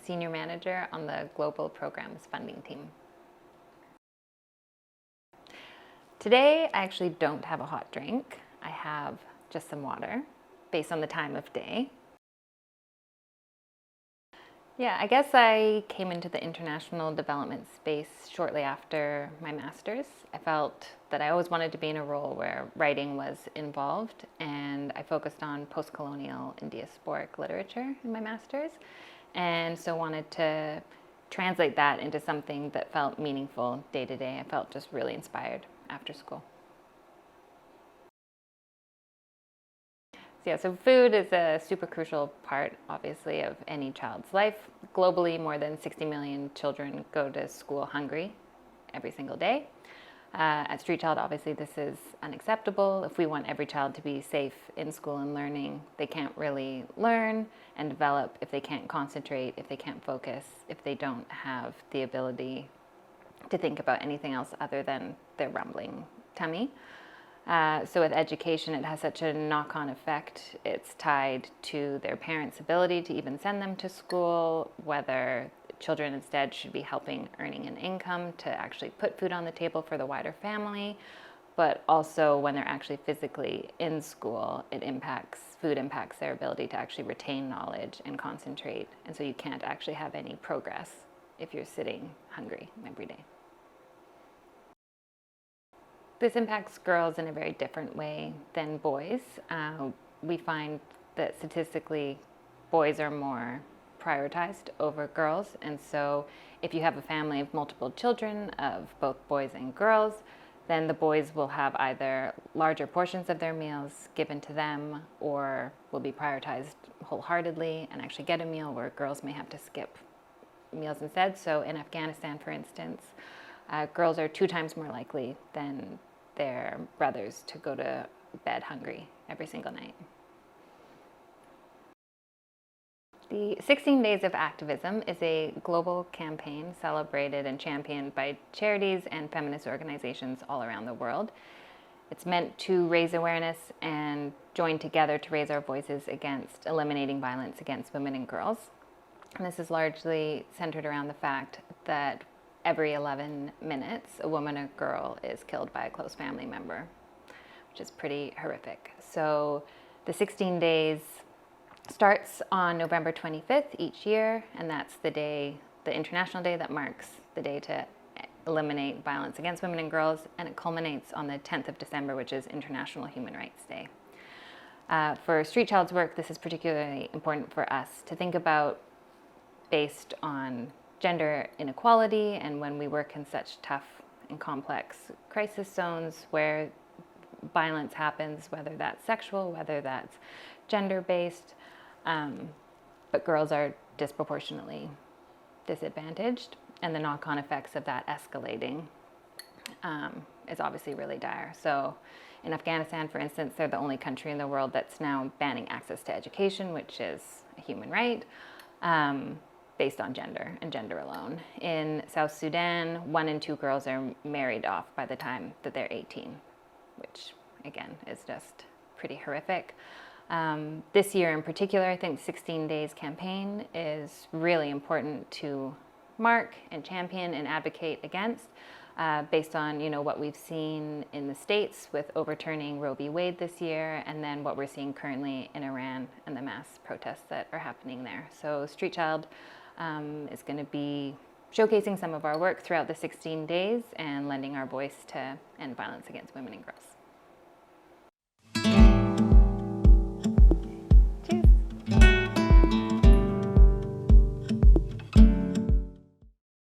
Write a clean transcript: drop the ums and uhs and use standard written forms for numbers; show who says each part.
Speaker 1: Senior Manager on the Global Programs Funding team. Today, I actually don't have a hot drink. I have just some water, based on the time of day. Yeah, I guess I came into the international development space shortly after my master's. I felt that I always wanted to be in a role where writing was involved, and I focused on post-colonial and diasporic literature in my master's, and so wanted to translate that into something that felt meaningful day to day. I felt just really inspired after school. Yeah, so food is a super crucial part, obviously, of any child's life. Globally, more than 60 million children go to school hungry every single day. At Street Child, obviously, this is unacceptable. If we want every child to be safe in school and learning, they can't really learn and develop if they can't concentrate, if they can't focus, if they don't have the ability to think about anything else other than their rumbling tummy. So with education, it has such a knock-on effect. It's tied to their parents' ability to even send them to school, whether children instead should be helping earning an income to actually put food on the table for the wider family, but also when they're actually physically in school, food impacts their ability to actually retain knowledge and concentrate. And so you can't actually have any progress if you're sitting hungry every day. This impacts girls in a very different way than boys. We find that statistically, boys are more prioritized over girls. And so if you have a family of multiple children, of both boys and girls, then the boys will have either larger portions of their meals given to them or will be prioritized wholeheartedly and actually get a meal, where girls may have to skip meals instead. So in Afghanistan, for instance, girls are 2 times more likely than their brothers to go to bed hungry every single night. The 16 Days of Activism is a global campaign celebrated and championed by charities and feminist organizations all around the world. It's meant to raise awareness and join together to raise our voices against eliminating violence against women and girls. And this is largely centered around the fact that every 11 minutes, a woman or girl is killed by a close family member, which is pretty horrific. So the 16 days starts on November 25th each year, and that's the day, the international day that marks the day to eliminate violence against women and girls, and it culminates on the 10th of December, which is International Human Rights Day. For Street Child's work, this is particularly important for us to think about based on gender inequality, and when we work in such tough and complex crisis zones where violence happens, whether that's sexual, whether that's gender-based, but girls are disproportionately disadvantaged, and the knock-on effects of that escalating is obviously really dire. So in Afghanistan, for instance, they're the only country in the world that's now banning access to education, which is a human right, based on gender and gender alone. In South Sudan, 1 in 2 girls are married off by the time that they're 18, which again is just pretty horrific. This year in particular, I think 16 Days campaign is really important to mark and champion and advocate against, based on what we've seen in the States with overturning Roe v. Wade this year, and then what we're seeing currently in Iran and the mass protests that are happening there. So Street Child is going to be showcasing some of our work throughout the 16 days and lending our voice to end violence against women and girls.